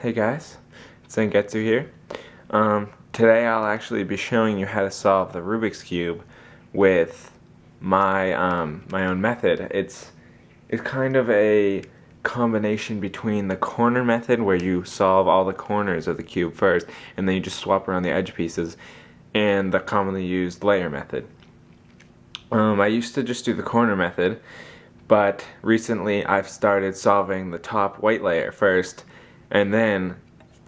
Hey guys, it's Mcetsu here. Today I'll actually be showing you how to solve the Rubik's Cube with my own method. It's kind of a combination between the corner method, where you solve all the corners of the cube first and then you just swap around the edge pieces, and the commonly used layer method. I used to just do the corner method, but recently I've started solving the top white layer first and then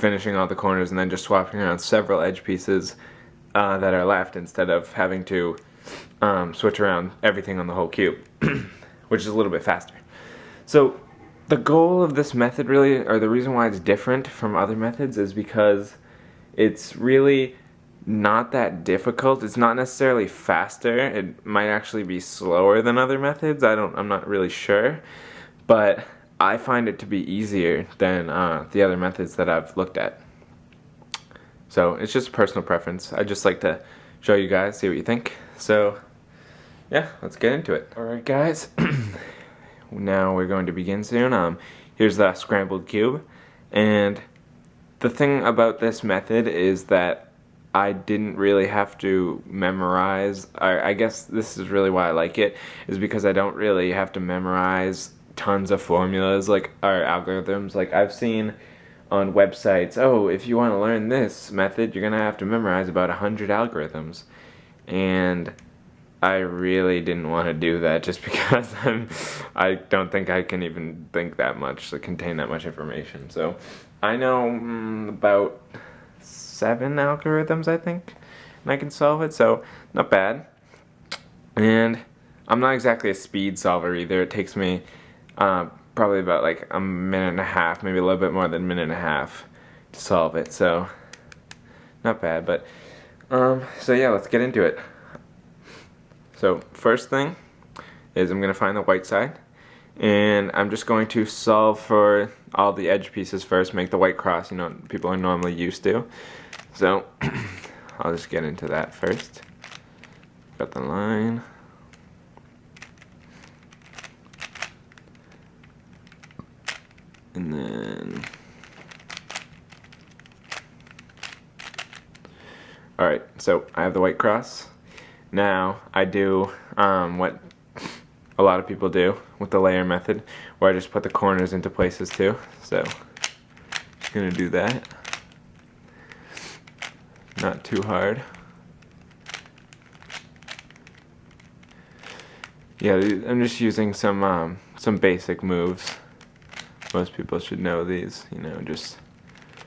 finishing all the corners and then just swapping around several edge pieces that are left, instead of having to switch around everything on the whole cube, which is a little bit faster. So the goal of this method really, or the reason why it's different from other methods, is because it's really not that difficult. It's not necessarily faster. It might actually be slower than other methods. I'm not really sure, but I find it to be easier than the other methods that I've looked at. So it's just personal preference. I just like to show you guys, see what you think. So yeah, let's get into it. Alright guys, now we're going to begin soon. Here's the scrambled cube, and the thing about this method is that I didn't really have to memorize. I guess this is really why I like it, is because I don't really have to memorize tons of formulas or algorithms. Like I've seen on websites, oh, if you want to learn this method, you're gonna have to memorize about 100 algorithms, and I really didn't want to do that, just because I don't think I can even think that much to contain that much information. So I know about 7 algorithms, I think, and I can solve it, so not bad. And I'm not exactly a speed solver either. It takes me probably about like a minute and a half, maybe a little bit more than a minute and a half to solve it, so not bad. But so yeah, let's get into it. So first thing is I'm going to find the white side, and I'm just going to solve for all the edge pieces first, make the white cross, you know, people are normally used to. So I'll just get into that first. Got the line. And then, alright, so I have the white cross. Now I do what a lot of people do with the layer method, where I just put the corners into places too. So just gonna do that. Not too hard. Yeah, I'm just using some basic moves. Most people should know these, you know, just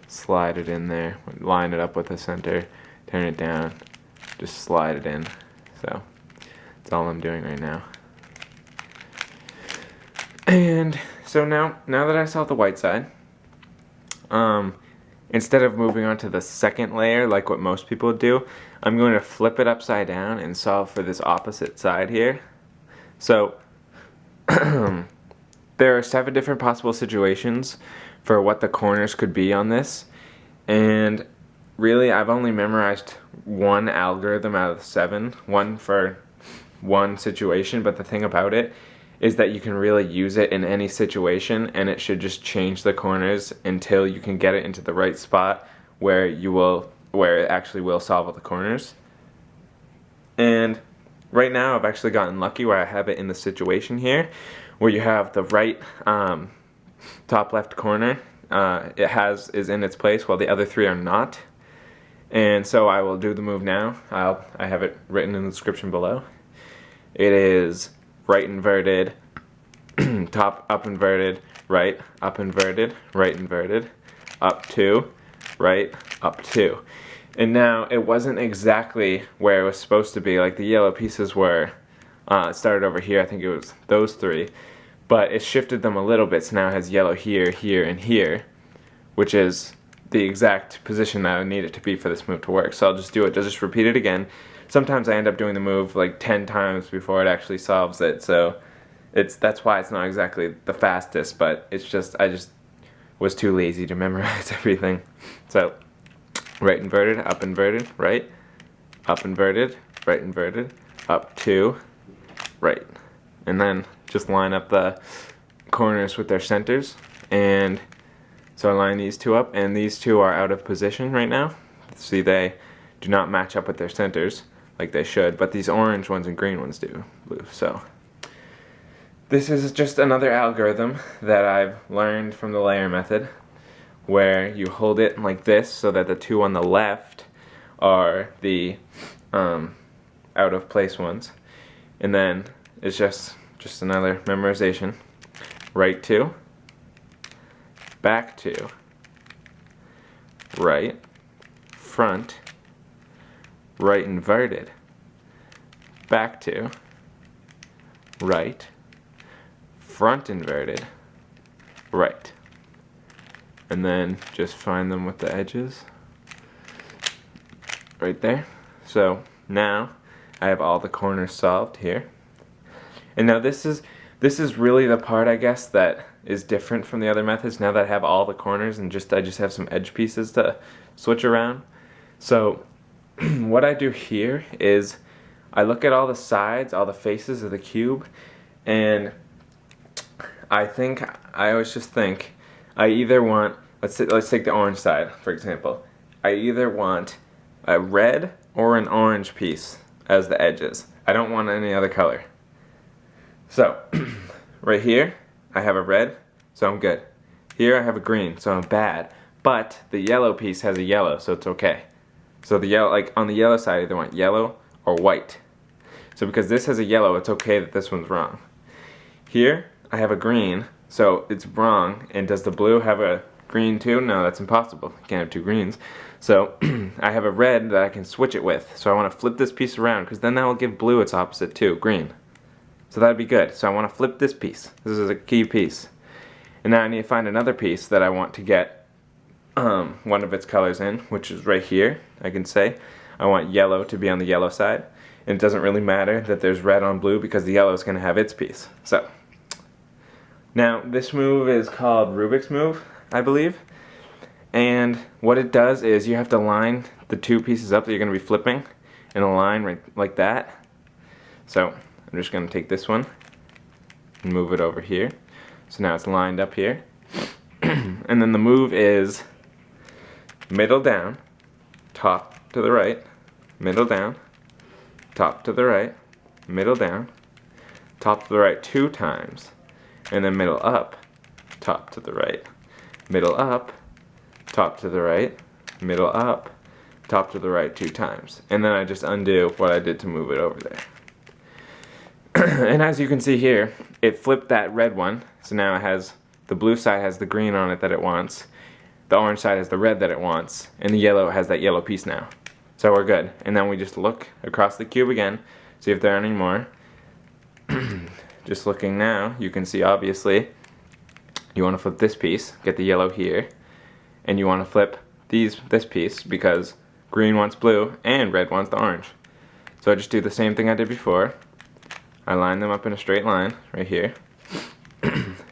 slide it in there, line it up with the center, turn it down, just slide it in. So that's all I'm doing right now. And so now that I solved the white side, instead of moving on to the second layer like what most people do, I'm going to flip it upside down and solve for this opposite side here. So there are 7 different possible situations for what the corners could be on this, and really I've only memorized 1 algorithm out of 7, one for one situation, but the thing about it is that you can really use it in any situation, and it should just change the corners until you can get it into the right spot where it actually will solve all the corners. And right now I've actually gotten lucky where I have it in the situation here, where you have the right top left corner is in its place while the other 3 are not. And so I will do the move now. I have it written in the description below. It is right inverted, top up inverted, right up inverted, right inverted, up 2, right up 2. And now it wasn't exactly where it was supposed to be. Like the yellow pieces were, it started over here, I think it was those 3, but it shifted them a little bit, so now it has yellow here, here, and here, which is the exact position that I need it to be for this move to work. So I'll just do it, just repeat it again. Sometimes I end up doing the move like 10 times before it actually solves it, so that's why it's not exactly the fastest, but it's just, I just was too lazy to memorize everything. So right inverted, up inverted, right, up inverted, right inverted, up 2, right. And then just line up the corners with their centers, and So I line these two up, and these two are out of position right now. See, they do not match up with their centers like they should, but these orange ones and green ones do. Blue. So this is just another algorithm that I've learned from the layer method, where you hold it like this so that the two on the left are the out of place ones, and then it's just another memorization. Right 2, back 2, right, front, right inverted, back 2, right, front inverted, right. And then just find them with the edges right there. So now I have all the corners solved here. And now this is really the part, I guess, that is different from the other methods, now that I have all the corners and I just have some edge pieces to switch around. So what I do here is I look at all the sides, all the faces of the cube, and I always just think I either want, let's take the orange side for example. I either want a red or an orange piece as the edges. I don't want any other color. So right here I have a red, so I'm good. Here I have a green, so I'm bad. But the yellow piece has a yellow, so it's okay. So the yellow, like on the yellow side, I either want yellow or white. So because this has a yellow, it's okay that this one's wrong. Here I have a green, so it's wrong. And does the blue have a green too? No, that's impossible. You can't have two greens. So I have a red that I can switch it with. So I want to flip this piece around, because then that will give blue its opposite too, green. So that'd be good. So I want to flip this piece. This is a key piece. And now I need to find another piece that I want to get one of its colors in, which is right here. I can say I want yellow to be on the yellow side. And it doesn't really matter that there's red on blue, because the yellow is going to have its piece. So now this move is called Rubik's move, I believe. And what it does is you have to line the two pieces up that you're going to be flipping in a line right like that. So I'm just going to take this one and move it over here. So now it's lined up here. And then the move is middle down, top to the right, middle down, top to the right, middle down, top to the right 2 times, and then middle up, top to the right, middle up, top to the right, middle up, top to the right 2 times. And then I just undo what I did to move it over there. And as you can see here, it flipped that red one, so now it has, the blue side has the green on it that it wants, the orange side has the red that it wants, and the yellow has that yellow piece now. So we're good. And then we just look across the cube again, see if there are any more. Just looking now, you can see obviously you want to flip this piece, get the yellow here, and you want to flip this piece because green wants blue and red wants the orange. So I just do the same thing I did before. I line them up in a straight line right here,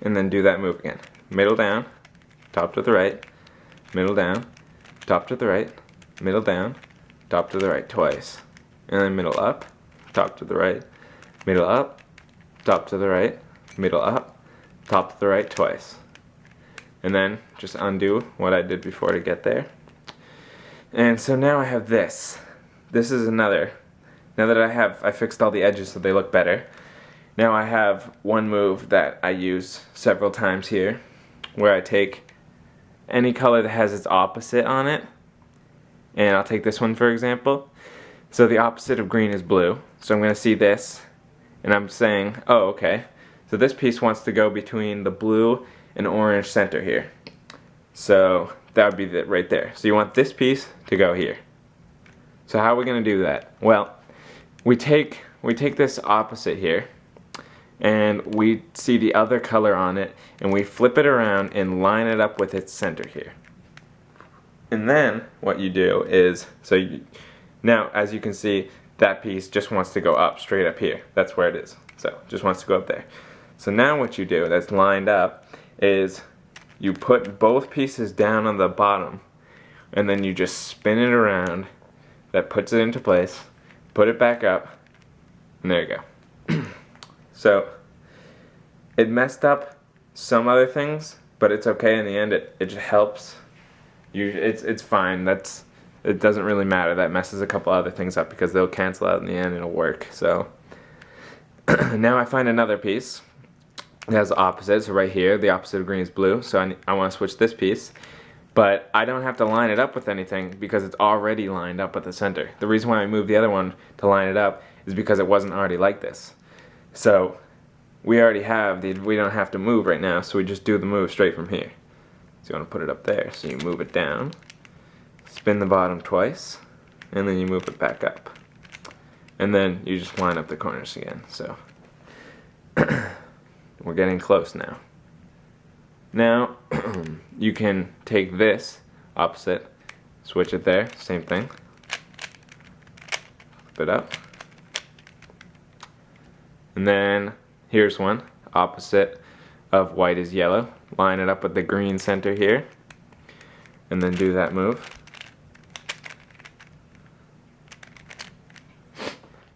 and then do that move again. Middle down, top to the right, middle down, top to the right, middle down, top to the right twice. And then middle up, top to the right, middle up, top to the right, middle up, top to the right twice. And then just undo what I did before to get there. And so now I have this. This is another. Now that I fixed all the edges so they look better. Now I have one move that I use several times here, where I take any color that has its opposite on it, and I'll take this one for example. So the opposite of green is blue, so I'm going to see this, and I'm saying, oh okay, so this piece wants to go between the blue and orange center here. So that would be right there. So you want this piece to go here. So how are we going to do that? Well, we take this opposite here, and we see the other color on it, and we flip it around and line it up with its center here. And then what you do is, now as you can see, that piece just wants to go up, straight up here. That's where it is. So it just wants to go up there. So now what you do that's lined up is you put both pieces down on the bottom, and then you just spin it around. That puts it into place. Put it back up, and there you go. So it messed up some other things, but it's okay in the end. It just helps. It's fine. It doesn't really matter. That messes a couple other things up because they'll cancel out in the end and it'll work. So now I find another piece. It has the opposite. So right here, the opposite of green is blue. So I want to switch this piece. But I don't have to line it up with anything because it's already lined up at the center. The reason why I moved the other one to line it up is because it wasn't already like this. So we already have we don't have to move right now, so we just do the move straight from here. So you want to put it up there. So you move it down, spin the bottom twice, and then you move it back up. And then you just line up the corners again. So we're getting close now. Now, you can take this opposite, switch it there, same thing. Flip it up. And then, here's one, opposite of white is yellow. Line it up with the green center here. And then do that move.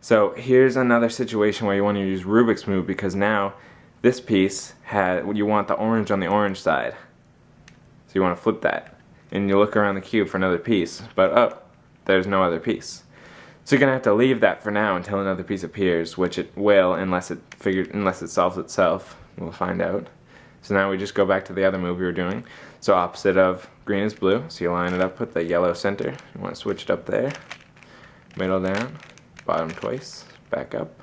So, here's another situation where you want to use Rubik's move because now, this piece you want the orange on the orange side. So you want to flip that. And you look around the cube for another piece, but there's no other piece. So you're going to have to leave that for now until another piece appears, which it will unless it solves itself. We'll find out. So now we just go back to the other move we were doing. So opposite of green is blue, so you line it up with the yellow center. You want to switch it up there. Middle down, bottom twice, back up.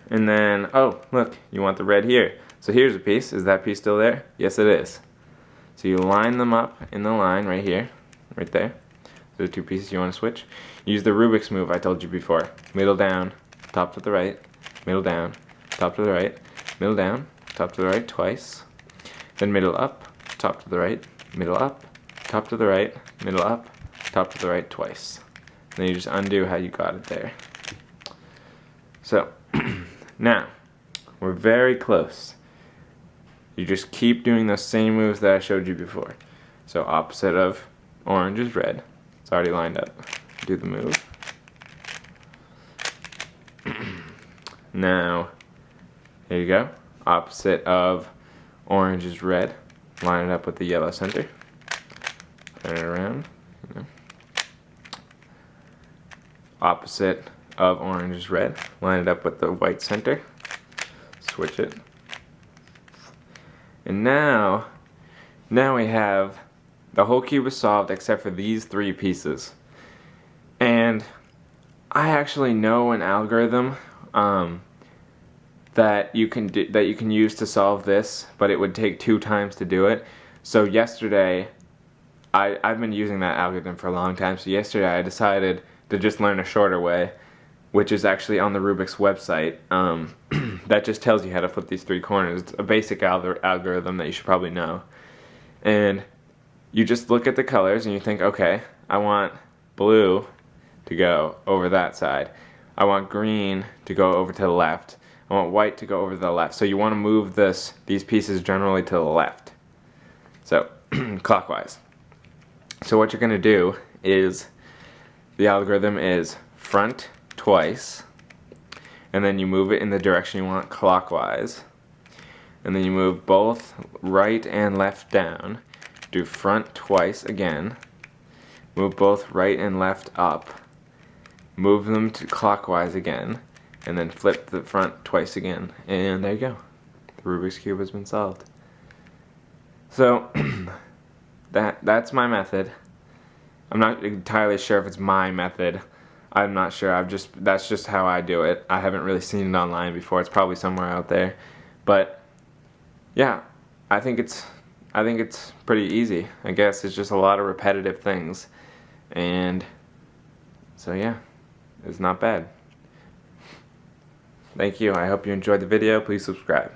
And then, oh, look, you want the red here. So here's a piece. Is that piece still there? Yes, it is. So you line them up in the line right here, right there. So the two pieces you want to switch. Use the Rubik's move I told you before. Middle down, top to the right, middle down, top to the right, middle down, top to the right twice. Then middle up, top to the right, middle up, top to the right, middle up, top to the right twice. And then you just undo how you got it there. So, now, we're very close. You just keep doing those same moves that I showed you before. So opposite of orange is red. It's already lined up. Do the move. Now, here you go. Opposite of orange is red. Line it up with the yellow center. Turn it around. Opposite of orange is red. Line it up with the white center. Switch it. And now we have the whole cube is solved except for these three pieces. And I actually know an algorithm that you can use to solve this, but it would take 2 times to do it. So yesterday, I've been using that algorithm for a long time. So yesterday I decided to just learn a shorter way, which is actually on the Rubik's website. That just tells you how to flip these 3 corners. It's a basic algorithm that you should probably know. And you just look at the colors and you think, okay, I want blue to go over that side. I want green to go over to the left. I want white to go over to the left. So you want to move these pieces generally to the left. So, clockwise. So what you're going to do is, the algorithm is front twice, and then you move it in the direction you want clockwise, and then you move both right and left down, do front twice again, move both right and left up, move them to clockwise again, and then flip the front twice again, and there you go. The Rubik's Cube has been solved. So, that's my method. I'm not entirely sure if it's my method. I'm not sure. That's just how I do it. I haven't really seen it online before. It's probably somewhere out there. But yeah, I think it's pretty easy. I guess it's just a lot of repetitive things. And so yeah, it's not bad. Thank you. I hope you enjoyed the video. Please subscribe.